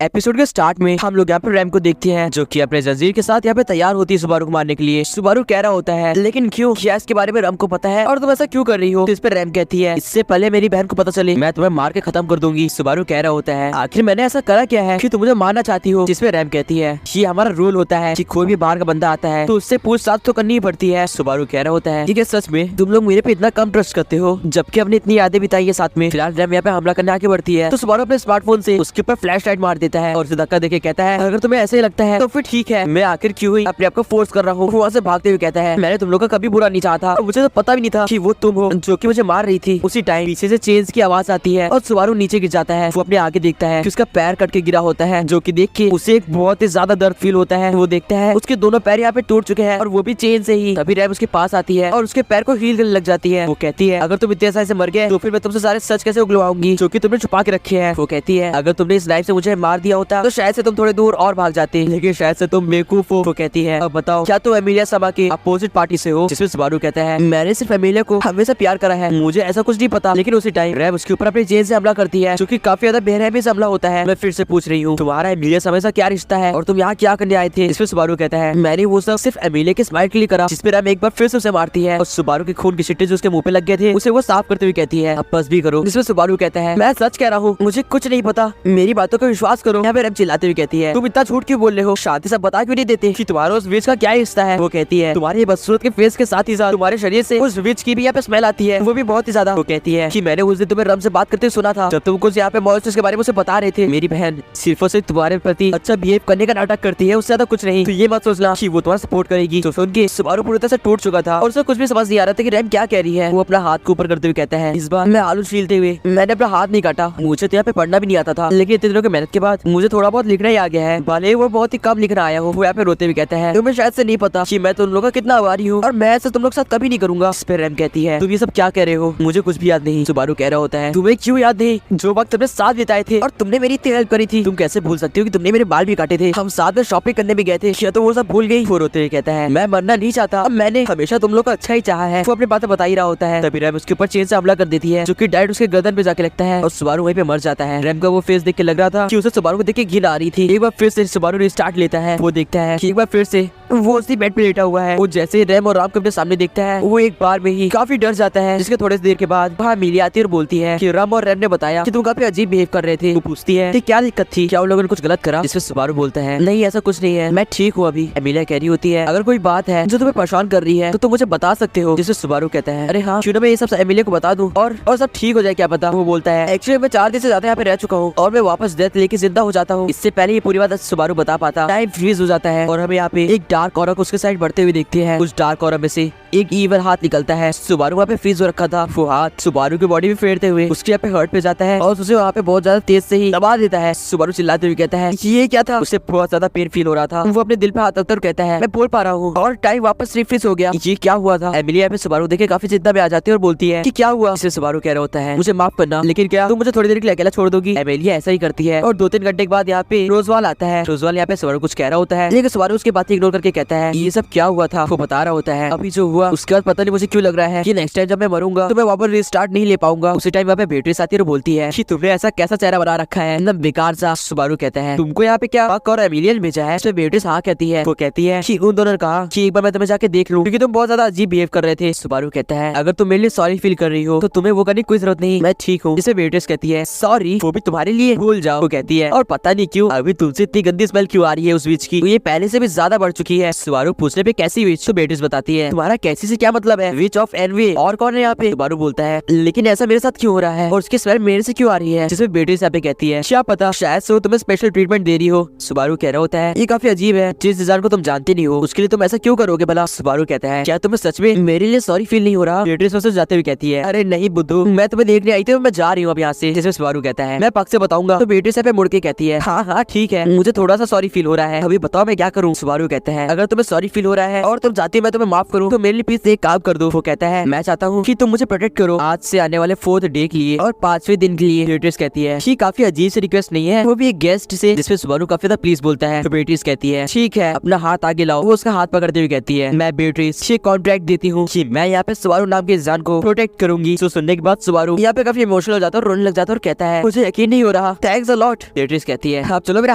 Episode के start में हम लोग यहाँ पे रैम को देखते हैं जो कि अपने जंजीर के साथ यहाँ पे तैयार होती है सुबारू को मारने के लिए। सुबारू कह रहा होता है लेकिन क्यों, क्या इसके बारे में रैम को पता है और तुम ऐसा क्यों कर रही हो। तो इस पे रैम कहती है इससे पहले मेरी बहन को पता चले मैं तुम्हें मार के खत्म कर दूंगी। सुबारू कह रहा होता है आखिर मैंने ऐसा करा क्या है कि तुम मुझे मारना चाहती हो। जिसपे रैम कहती है ये हमारा रूल होता है कि कोई भी बाहर का बंदा आता है तो उससे पूछताछ तो करनी ही पड़ती है। सुबारू कह रहा होता है ठीक है, सच में तुम लोग मेरे पे इतना कम ट्रस्ट करते हो जबकि हमने इतनी यादें बिताई है साथ में। फिलहाल रैम यहाँ पे हमला करने आगे बढ़ती है तो सुबारू अपने स्मार्टफोन से उसके ऊपर फ्लैश लाइट मार देता है और उसे धक्का देके कहता है अगर तुम्हें ऐसे ही लगता है तो फिर ठीक है, मैं आखिर क्यों ही अपने आप को फोर्स कर रहा हूँ। वहाँ से भागते हुए कहता है मैंने तुम लोग का कभी बुरा नहीं चाहा था, मुझे तो पता भी नहीं था कि वो तुम हो जो कि मुझे मार रही थी। उसी टाइम पीछे से चेन्स की आवाज आती है और सुबारू नीचे गिर जाता है। वो अपने आगे देखता है कि उसका पैर कट के गिरा होता है जो कि देख के उसे एक बहुत ही ज्यादा दर्द फील होता है। वो देखता है उसके दोनों पैर यहाँ पे टूट चुके हैं और वो भी चेन से ही। तभी रैम उसके पास आती है और उसके पैर को हील करने लग जाती है। वो कहती है अगर तुम इतने आसानी से मर गए तो फिर मैं तुमसे सारे सच कैसे उगलवाऊंगी जो कि तुमने छुपा के रखे हैं। वो कहती है अगर तुमने इस नाइफ से मुझे मार दिया होता तो शायद से तुम थोड़े दूर और भाग जाते, लेकिन शायद से तुम बेवकूफ हो। वो कहती है अब बताओ क्या तुम एमिलिया समा के अपोजिट पार्टी से हो। जिसमें सुबारू कहता है मैंने सिर्फ एमिलिया को हमेशा प्यार करा है, मुझे ऐसा कुछ नहीं पता। लेकिन उसी टाइम रैम उसके ऊपर अपनी जेल से हमला करती है जो कि काफी ज्यादा बेरहमी से हमला होता है। मैं फिर से पूछ रही हूँ तुम्हारा एमिलिया समा से क्या रिश्ता है और तुम यहाँ क्या करने आए थे। इसमें सुबारू कहता है मैंने वो सब सिर्फ एमिलिया के स्माइल के लिए करा। जिसमें रैम एक बार फिर से उसे मारती है और सुबारू के खून की छिट्टे जो उसके मुंह पे लग गए थे उसे वो साफ करते हुए कहती है अब बस भी करो। जिसमें सुबारू कहता है मैं सच कह रहा हूँ, मुझे कुछ नहीं पता, मेरी बातों का विश्वास करो। यहाँ पे रैम चिल्लाते हुए कहती है तुम इतना झूठ क्यों बोल रहे हो, शादी सब बता क्यों नहीं देते कि तुम्हारा उस विच का क्या हिस्सा है। वो कहती है तुम्हारे बदसूरत के फेस के साथ ही साथ तुम्हारे शरीर से उस विच की भी यहाँ पे स्मेल आती है, वो भी बहुत ही ज्यादा। वो कहती है कि मैंने उस दिन तुम्हें रम से बात करते सुना था जब तुम कुछ यहाँ पे मॉन्स्टर्स के बारे में उसे बता रहे थे। मेरी बहन सिर्फ और सिर्फ तुम्हारे प्रति अच्छा बिहेव करने का नाटक करती है, उससे ज्यादा कुछ नहीं। तो ये मत सोचना कि वो तुम्हारा सपोर्ट करेगी। तो सुन के सुबारू पूरी तरह से टूट चुका था और उसे कुछ भी समझ नहीं आ रहा था कि रैम क्या कह रही है। वो अपना हाथ को ऊपर करते हुए कहता है इस बार मैं आलू छीलते हुए मैंने अपना हाथ नहीं काटा, मुझे तो यहाँ पे पढ़ना भी नहीं आता था, लेकिन इतने दिनों की मेहनत के बाद मुझे थोड़ा बहुत लिखना ही आ गया है। भले वो बहुत ही कम लिखना आया हो। वो यहाँ पे रोते हुए कहता है तुम्हें शायद से नहीं पता कि मैं तुम लोगों का कितना आभारी हूँ और मैं ऐसा तुम लोग साथ कभी नहीं करूंगा। इस पे रैम कहती है तुम ये सब क्या कह रहे हो, मुझे कुछ भी याद नहीं। सुबारू कह रहा होता है तुम्हें क्यों याद नहीं, जो वक्त तुमने साथ बिताए थे और तुमने मेरी इतनी हेल्प करी थी, तुम कैसे भूल सकती हो कि तुमने मेरे बाल भी काटे थे, हम साथ में शॉपिंग करने भी गए थे, या तो वो सब भूल गई। वो रोते हुए कहता है मैं मरना नहीं चाहता, मैंने हमेशा तुम लोग का अच्छा ही चाहा है। वो अपनी बातें बता ही रहा होता है। तभी रैम उसके ऊपर चेन से हमला कर देती है जो कि डायरेक्ट उसके गर्दन पे जाके लगता है और सुबारू वहीं पे मर जाता है। रैम का वो फेस देख के लग रहा था कि उसे सुबारू को देख के घिन आ रही थी। एक बार फिर से सुबारू रिस्टार्ट लेता है। वो देखता है कि एक बार फिर से वो उसी बेड पे लेटा हुआ है। वो जैसे रैम और राम को अपने सामने देखता है वो एक बार में ही काफी डर जाता है। जिसके थोड़ी देर के बाद वहाँ एमिलिया आती है और बोलती है कि रैम और रैम ने बताया कि तुम काफी अजीब बिहेव कर रहे थे। वो पूछती है कि क्या दिक्कत थी, क्या उन लोगों ने कुछ गलत करा। जिसमें सुबारू बोलता है नहीं ऐसा कुछ नहीं है, मैं ठीक हूँ अभी। एमिलिया कह रही होती है अगर कोई बात है जो तुम्हें परेशान कर रही है तो तुम मुझे बता सकते हो। जिसमें सुबारू कहता है अरे हाँ क्यों ना मैं ये सब एमिलिया को बता दूं और सब ठीक हो जाए, क्या पता। वो बोलता है एक्चुअली मैं 4 दिन से ज्यादा यहाँ पे रह चुका हूँ और मैं वापस डेथ लेके जिंदा हो जाता हूँ। इससे पहले ये पूरी बात सुबारू बता पाता टाइम फ्रीज हो जाता है और हमें यहाँ पे एक डार्क ऑरा को उसके साइड बढ़ते हुए देखते हैं। उस डार्क ऑरा में से एक ईवल हाथ निकलता है। सुबारू वहाँ पे फ्रीज हो रखा था। वो हाथ सुबारू की बॉडी में फेरते हुए उसके यहाँ पे हर्ट पे जाता है और उसे वहाँ पे बहुत ज्यादा तेज से ही दबा देता है। सुबारू चिल्लाते हुए कहता है ये क्या था, उसे बहुत ज्यादा पेन फील हो रहा था। वो अपने दिल पे हाथ रखकर कहता है मैं बोल पा रहा हूँ और टाइम वापस रिफ्रीज हो गया, ये क्या हुआ था। एमिलिया पे सुबारू देखे काफी चिंता में आ जाती है और बोलती है कि क्या हुआ। इसे सुबारू कह रहा होता है मुझे माफ करना लेकिन क्या तुम मुझे थोड़ी देर के लिए अकेला छोड़ दोगी। एमिलिया ऐसा ही करती है और 2-3 घंटे के बाद यहाँ पे रोजवाल आता है। रोजवाल यहाँ पे सुबारू कुछ कह रहा होता है लेकिन सुबारू उसकी बात इग्नोर करके कहता है ये सब क्या हुआ था। वो बता रहा होता है अभी जो हुआ उसके बाद पता नहीं मुझे क्यों लग रहा है कि नेक्स्ट टाइम जब मैं मरूंगा तो मैं वापस रिस्टार्ट नहीं ले पाऊंगा। उसी टाइम यहाँ पे बेट्रिस आती है और बोलती है कि तुमने ऐसा कैसा चेहरा बना रखा है, एकदम बेकार सा। सुबारू कहता है तुमको यहाँ पे क्या बक और एमिलिया भेजा है। तो बेट्रिस हाँ कहती है। वो कहती है कि उन दोनों ने कहा कि एक बार मैं तुम्हें जाके देख लूं क्योंकि तुम बहुत ज्यादा अजीब बिहेव कर रहे थे। सुबारू कहता है अगर तुम मेरे लिए सॉरी फील कर रही हो तो तुम्हें वो करने की कोई जरूरत नहीं, मैं ठीक हूँ। जिसे बेट्रिस कहती है सॉरी वो भी तुम्हारे लिए, भूल जाओ। वो कहती है और पता नहीं क्यों अभी तुमसे इतनी गंदी स्मेल क्यों आ रही है उस विच की, ये पहले से भी ज्यादा बढ़ चुकी है। सुबारू पूछने पे कैसी विच। तो बेट्रिस बताती है तुम्हारा कैसी से क्या मतलब है, विच ऑफ एनवी और कौन है यहाँ पे। सुबारू बोलता है लेकिन ऐसा मेरे साथ क्यों हो रहा है और उसकी स्मेल मेरे से क्यों आ रही है। जिसमें बेट्रिस यहाँ पे कहती है क्या पता शायद से वो तुम्हें स्पेशल ट्रीटमेंट दे रही हो। सुबारू कह रहा होता है ये काफी अजीब है, जिस इंसान को तुम जानते नहीं हो उसके लिए तुम ऐसा क्यों करोगे भला। सुबारू कहता है क्या तुम्हें सच में मेरे लिए सॉरी फील नहीं हो रहा। बेट्रिस वहाँ से जाते हुए कहती है अरे नहीं बुद्धू, मैं तुम्हें देखने आई थी, मैं जा रही हूँ अब यहाँ से। जिसमें सुबारू कहता है मैं पक से बताऊंगा। तो बेट्रिस यहाँ पे मुड़ के कहती है हाँ हाँ ठीक है, मुझे थोड़ा सा सॉरी फील हो रहा है, अभी बताओ मैं क्या करूँ। सुबारू कहता है अगर तुम्हें सॉरी फील हो रहा है और तुम चाहती हो मैं तुम्हें माफ करूँ तो मेरे लिए प्लीज एक काम कर दो। वो कहता है मैं चाहता हूँ कि तुम मुझे प्रोटेक्ट करो आज से आने वाले 4th डे के लिए और 5वें दिन के लिए। बेट्रिस कहती है ये काफी अजीब सी रिक्वेस्ट नहीं है, वो भी एक गेस्ट से, जिसपे सुबारू काफी ज्यादा प्लीज बोलता है। तो बेट्रिस कहती है ठीक है अपना हाथ आगे लाओ। वो उसका हाथ पकड़ते हुए कहती है मैं बेट्रिस ये कॉन्ट्रैक्ट देती हूँ कि मैं यहाँ पे सुबारू नाम के इंसान को प्रोटेक्ट करूंगी। तो सुनने के बाद सुबारू यहाँ पे काफी इमोशनल हो जाता है और रोने लग जाता है और कहता है मुझे यकीन नहीं हो रहा, थैंक्स अ लॉट। बेट्रिस कहती है आप चलो मेरा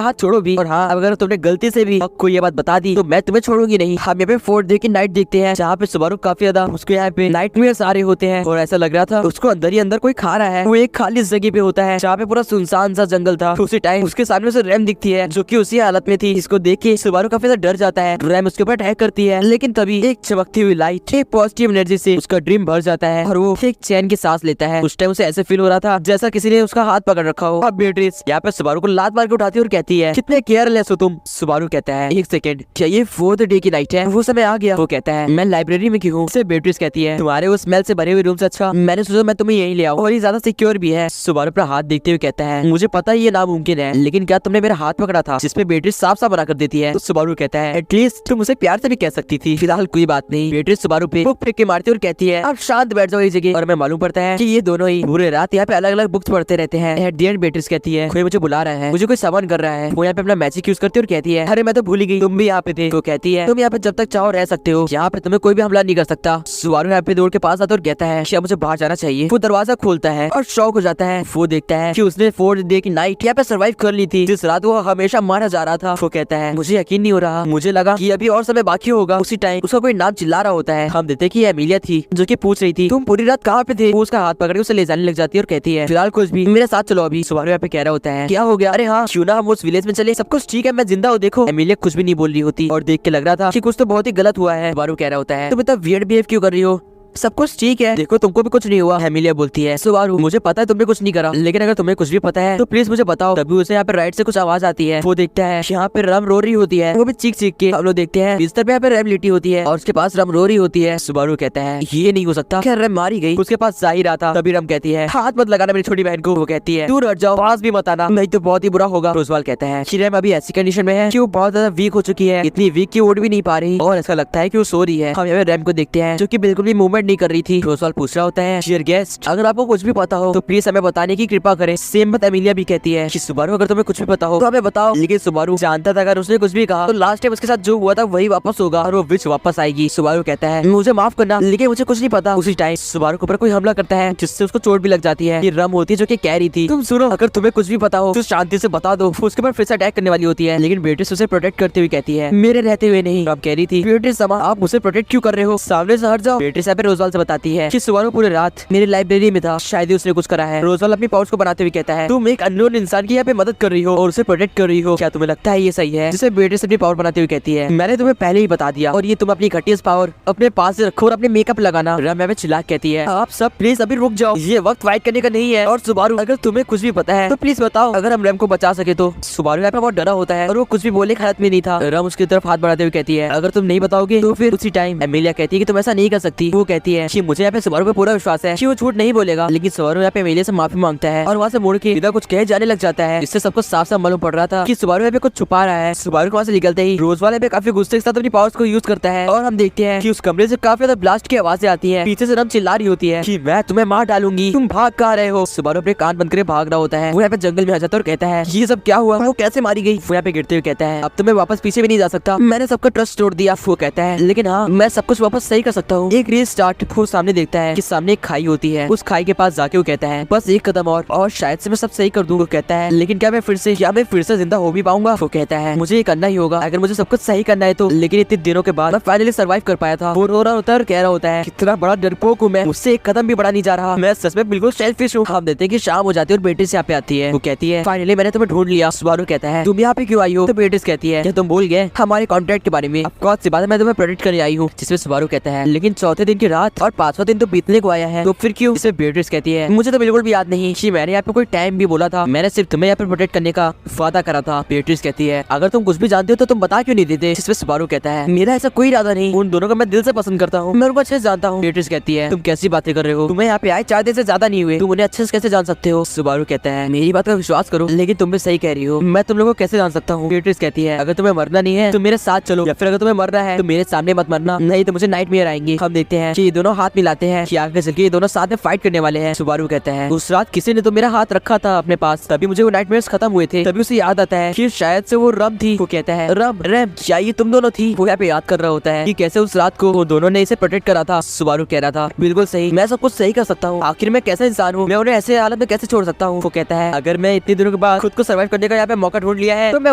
हाथ छोड़ो भी, और हाँ अगर तुमने गलती से भी को ये बात बता दी तो मैं तुम्हें छोड़ूंगी नहीं। हम यहाँ पे 4th डे की नाइट देखते हैं जहाँ पे सुबारू काफी ज्यादा उसके यहाँ पे नाइटमेयर्स आ रहे होते हैं और ऐसा लग रहा था उसको अंदर ही अंदर कोई खा रहा है। वो एक खाली जगह पे होता है जहाँ पे पूरा सुनसान सा जंगल था। उसी टाइम उसके सामने से रैम दिखती है जो कि उसी हालत में थी। इसको देख के सुबारू काफी ज्यादा डर जाता है। रैम उसके ऊपर अटैक करती है लेकिन तभी एक चमकती हुई लाइट एक पॉजिटिव एनर्जी से उसका ड्रीम भर जाता है और वो एक चैन की सांस लेता है। उस टाइम उसे ऐसे फील हो रहा था जैसा किसी ने उसका हाथ पकड़ रखा हो। अब बेट्रिस यहाँ पे सुबारू को लात मार के उठाती है और कहती है कितने केयरलेस हो तुम। सुबारू कहता है एक सेकंड क्या ये 4th डे की नाइट है? वो समय आ गया। वो कहता है मैं लाइब्रेरी में क्यों हूँ? बेट्रिस कहती है तुम्हारे उस स्मेल से भरे हुए रूम से अच्छा मैंने सोचा मैं तुम्हें यही ले आऊं और ये ज्यादा सिक्योर भी है। सुबारू अपना हाथ देखते हुए कहता है मुझे पता है ये नामुमकिन है लेकिन क्या तुमने मेरा हाथ पकड़ा था? जिसपे बेट्रिस साफ साफ मना कर देती है। तो सुबारू कहता है एटलीस्ट तुम उसे प्यार से भी कह सकती थी। फिलहाल कोई बात नहीं। बेट्रिस सुबारू पे बुक फेंक के मारती और कहती है अब शांत बैठ जाओ इस जगह। और मैं मालूम पड़ता है कि ये दोनों ही पूरे रात यहाँ पे अलग अलग बुक्स पढ़ते रहते हैं। एट द एंड बेट्रिस कहती है कोई मुझे बुला रहा है, मुझे कोई सामान कर रहा है। वो यहाँ पे अपना मैजिक यूज करती है और कहती है अरे मैं तो भूल ही गई तुम भी यहाँ पे थे। तो कहती है तुम यहाँ पे जब तक चाहो रह सकते हो, यहाँ पे तुम्हें कोई भी हमला नहीं कर सकता। सुबारू यहाँ पे दौड़ के पास आता और कहता है क्या मुझे बाहर जाना चाहिए। वो दरवाजा खोलता है और शॉक हो जाता है। वो देखता है कि उसने 4th डे की नाइट यहाँ पे सर्वाइव कर ली थी जिस रात वो हमेशा मारा जा रहा था। वो कहता है मुझे यकीन नहीं हो रहा, मुझे लगा कि अभी और समय बाकी होगा। उसी टाइम उसका कोई नाम चिल्ला रहा होता है। हम देखते कि ये एमिलिया थी जो कि पूछ रही थी तुम पूरी रात कहाँ पे थे। वो उसका हाथ पकड़ के उसे ले जाने लग जाती है और कहती है फिलहाल कुछ भी, मेरे साथ चलो अभी। सुबारू यहाँ पे कह रहा होता है क्या हो गया? अरे हाँ क्यों ना हम उस विलेज में चले, सब कुछ ठीक है, मैं जिंदा हूँ। देखो एमिलिया कुछ भी नहीं बोल रही होती और देख के लग रहा था कि कुछ तो बहुत ही गलत हुआ है। सुबारू कह रहा होता है तुम इतना वियर्ड बिहेव क्यों कर रही हो? सब कुछ ठीक है, देखो तुमको भी कुछ नहीं हुआ। एमिलिया बोलती है सुबारू मुझे पता है तुमने कुछ नहीं करा लेकिन अगर तुम्हें कुछ भी पता है तो प्लीज मुझे बताओ। तभी उसे यहाँ पे राइट से कुछ आवाज आती है। वो देखता है यहाँ पे रम रो रही होती है, वो भी चीख चीख के। हम लोग देखते हैं बिस्तर पे यहाँ पे रैम लेटी होती है और उसके पास रम रो रही होती है। सुबारू कहता है ये नहीं हो सकता, क्या रम मारी गई? उसके पास जाहिर आता। तभी रम कहती है हाथ मत लगाना मेरी छोटी बहन को। वो कहती है दूर हट जाओ, पास भी मत आना, नहीं तो बहुत ही बुरा होगा। रोजवाल कहता है कि रम अभी ऐसी कंडीशन में है कि वो बहुत ज्यादा वीक हो चुकी है, इतनी वीक की उठ भी नहीं पा रही और ऐसा लगता है कि वो सो रही है। हम यहाँ पे रैम को देखते हैं जो कि बिल्कुल भी मूवमेंट नहीं कर रही थी। पूछ रहा होता है डियर गेस्ट अगर आपको कुछ भी पता हो तो प्लीज हमें बताने की कृपा करें। सेम बात एमिलिया भी कहती है कि सुबारू अगर तुम्हें कुछ भी पता हो तो हमें बताओ। लेकिन सुबारू जानता था अगर उसने कुछ भी कहा तो लास्ट टाइम उसके साथ जो हुआ था वही वापस होगा और वो विच वापस आएगी। सुबारू कहता है मुझे माफ करना लेकिन मुझे कुछ नहीं पता। उसी टाइम सुबारू के ऊपर कोई हमला करता है जिससे उसको चोट भी लग जाती है। ये रम होती है जो कि कह रही थी तुम सुनो अगर तुम्हें कुछ भी पता हो तो शांति से बता दो। उसके बाद फिर से अटैक करने वाली होती है लेकिन बेट्रिस उसे प्रोटेक्ट करते हुए कहती है मेरे रहते हुए नहीं। रम कह रही थी बेट्रिस आप मुझे प्रोटेक्ट क्यों कर रहे हो, सामने से हट जाओ। बेट्रिस यहाँ पे रोजवाल से बताती है कि सुबारू पूरे रात मेरी लाइब्रेरी में था, शायद ही उसने कुछ करा है। रोजवाल अपनी पाउच को बनाते हुए कहता है तुम एक अननोन इंसान की यहाँ पे मदद कर रही हो और उसे प्रोटेक्ट कर रही हो, क्या तुम्हें लगता है ये सही है? जिसे बेट्रिस अपनी पावर बनाते हुए कहती है मैंने तुम्हें पहले ही बता दिया और ये तुम अपनी घटिया पावर अपने पास से रखो और अपने मेकअप लगाना। रम में चिल्ला कहती है आप सब प्लीज अभी रुक जाओ, ये वक्त फाइट करने का नहीं है। और सुबारू अगर तुम्हें कुछ भी पता है तो प्लीज बताओ, अगर हम रम को बचा सके तो। सुबारू यहाँ पे बहुत डरा होता है और वो कुछ भी बोलने की हालत में नहीं था। रम उसकी तरफ हाथ बढ़ाते हुए कहती है अगर तुम नहीं बताओगे तो फिर। उसी टाइम एमिलिया कहती है कि तुम ऐसा नहीं कर सकती। वो कहती है कि मुझे यहाँ पे सुबारू पे पूरा विश्वास है कि वो झूठ नहीं बोलेगा। लेकिन सुबारू यहाँ पे एमिलिया से माफी मांगता है और वहाँ से मुड़ के सीधा कुछ कहे जाने लग जाता है जिससे सबको साफ साफ मालूम पड़ रहा था कि सुबारू यहाँ पे कुछ छुपा रहा है। सुबारू को वहाँ से निकलते ही रोजवाल यहाँ पे काफी गुस्से के साथ अपनी पावर्स को यूज करता है और हम देखते हैं कि उस कमरे से काफी ज्यादा ब्लास्ट की आवाजें आती है। पीछे से रम चिल्ला रही होती है कि मैं तुम्हें मार डालूंगी, तुम भाग कहाँ रहे हो। सुबारू अपने कान बंद करके भाग रहा होता है। वो यहाँ पे जंगल में आ जाता है और कहता है ये सब क्या हुआ, वो कैसे मारी गई। वो यहाँ पे गिरते हुए कहता है अब तो मैं वापस पीछे भी नहीं जा सकता, मैंने सबका ट्रस्ट तोड़ दिया। वो कहता है लेकिन हाँ मैं सब कुछ वापस सही कर सकता हूँ। एक रील स्टार्ट। वो सामने देखता है कि सामने एक खाई होती है। उस खाई के पास जाके वो कहता है बस एक कदम और शायद से मैं सब सही कर दूं। वो कहता है लेकिन क्या मैं फिर से जिंदा हो भी पाऊंगा। वो कहता है मुझे ये करना ही होगा अगर मुझे सब कुछ सही करना है तो। लेकिन इतने दिनों के बाद मैं फाइनली सर्वाइव कर पाया था। वो रो रहा होता है और कह रहा होता है कितना बड़ा डरपोक हूँ मैं, मुझसे एक कदम भी बढ़ा नहीं जा रहा, मैं सच में बिल्कुल सेल्फिश हूँ। हम देखते हैं कि शाम हो जाती है और बेट्रिस यहाँ पे आती है। वो कहती है फाइनली मैंने तुम्हें ढूंढ लिया। सुबारू कहता है तुम यहाँ पे क्यों आई हो? तो बेट्रिस कहती है क्या तुम भूल गए हमारे कॉन्ट्रैक्ट के बारे में? ऑफ कोर्स बात है, मैं तुम्हें प्रोटेक्ट करने आई हूँ। जिसमें सुबारू कहता है लेकिन चौथे दिन की रात और 5वां दिन तो बीतने को आया है, तो फिर क्यों? इसमें बेट्रिस कहती है मुझे तो बिल्कुल भी याद नहीं कि मैंने यहाँ पे कोई टाइम भी बोला था, मैंने सिर्फ तुम्हें यहाँ पे प्रोटेक्ट करने का वादा करा था। बेट्रिस कहती है अगर तुम कुछ भी जानते हो तो तुम बता क्यों नहीं देते? जिसपे सुबारू कहता है मेरा ऐसा कोई इरादा नहीं, उन दोनों को मैं दिल से पसंद करता हूँ, मैं उनको अच्छे से जानता हूँ। बेट्रिस कहती है तुम कैसी बातें कर रहे हो, तुम्हें यहाँ पे आए 4 दिन से ज्यादा नहीं हुए, तुम उन्हें अच्छे से कैसे जान सकते हो? सुबारू कहता है मेरी बात का विश्वास करो, लेकिन तुम भी सही कह रही हो, मैं तुम लोगों को कैसे जान सकता हूँ? बेट्रिस कहती है अगर तुम्हें मरना नहीं है तो मेरे साथ चलो, या फिर अगर तुम्हें मरना है तो मेरे सामने मत मरना, नहीं तो मुझे नाइटमेयर आएंगे। हम देखते हैं कि ये दोनों हाथ मिलाते हैं कि आगे चल के ये दोनों साथ में फाइट करने वाले हैं। सुबारू कहता है उस रात किसी ने तो मेरा हाथ रखा था अपने पास, तभी मुझे वो नाइटमेयर्स खत्म हुए थे, तभी उसे याद आता है कि शायद से वो रम थी। वो कहता है रम रैम क्या ये तुम दोनों थी? वो यहाँ पे याद कर रहा होता है कि कैसे उस रात को वो दोनों ने इसे प्रोटेक्ट करा था। सुबारू कह रहा था बिल्कुल सही, मैं सब कुछ सही कर सकता हूँ, आखिर मैं कैसा इंसान हूँ, मैं उन्हें ऐसे हालत में कैसे छोड़ सकता हूँ? वो कहता है अगर मैं इतने दिनों के बाद खुद को सर्वाइव करने का यहाँ पे मौका ढूंढ लिया है तो मैं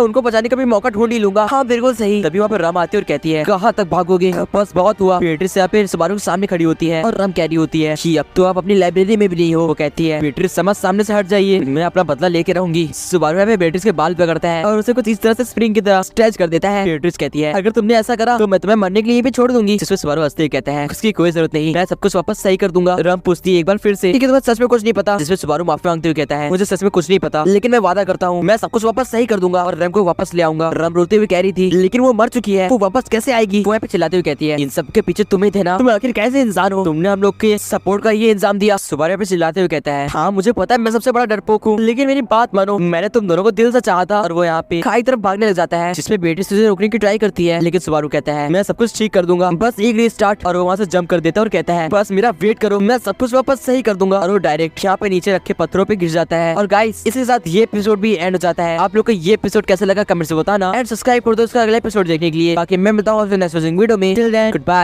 उनको बचाने का भी मौका ढूंढ ही लूंगा। हाँ बिल्कुल सही। तभी वहाँ पे रम आती है और कहती है कहाँ तक भागोगे, बस बहुत हुआ। बेट्रिस यहाँ पे सुबारू के सामने खड़ी होती है और रम कह रही होती है कि अब तो आप अपनी लाइब्रेरी में भी नहीं हो। वो कहती है बेट्रिस समझ सामने से हट जाइए, मैं अपना बदला लेके रहूंगी। सुबारू यहाँ पे बेट्रिस के बाल पकड़ता है और उसे कुछ इस तरह से स्प्रिंग की तरह स्ट्रेच कर देता है। बेट्रिस कहती है अगर तुमने ऐसा करा तो मैं तुम्हें मरने के लिए भी छोड़ दूंगी। जिसमें सुबारू हंसते हुए कहता है उसकी कोई जरूरत नहीं, मैं सब कुछ वापस सही कर दूंगा। रम पूछती है एक बार फिर से तुम्हें सच में कुछ नहीं पता? जिसमें सुबारू माफी मांगते हुए कहता है मुझे सच में कुछ नहीं पता, लेकिन मैं वादा करता हूँ मैं सब कुछ वापस सही कर दूंगा और रम को वापस ले आऊंगा। रम रोते हुए कह रही थी लेकिन वो मर चुकी है, वो वापस कैसे आएगी? वो यहाँ पे चिल्लाते हुए कहती है इन सब के पीछे तुम ही थे ना, तुम आखिर कैसे इंसान हो, तुमने हम लोग के सपोर्ट का ये इंतजाम दिया। सुबारू यहाँ पे चिल्लाते हुए कहता है हाँ मुझे पता है मैं सबसे बड़ा डरपोक हूँ, लेकिन मेरी बात मानो, मैंने तुम दोनों को दिल से चाहा था। और वो यहाँ पे खाई तरफ भागने लग जाता है, जिसमें बेट्रिस उसे रोकने की ट्राई करती है, लेकिन सुबारू कहता है मैं सब कुछ ठीक कर दूंगा, बस एक रीस्टार्ट। और वो वहाँ से जंप कर देता है और कहता है बस मेरा वेट करो, मैं सब कुछ वापस सही कर दूंगा। और वो डायरेक्ट यहाँ पे नीचे रखे पत्थरों पे गिर जाता है। और गाइस इसके साथ ये एपिसोड भी एंड हो जाता है। आप लोग को ये एपिसोड कैसा लगा कमेंट से बताना, एंड सब्सक्राइब कर दो इसका अगला एपिसोड देखने के लिए। बाकी मैं बताऊँ वीडियो में। Till then good bye.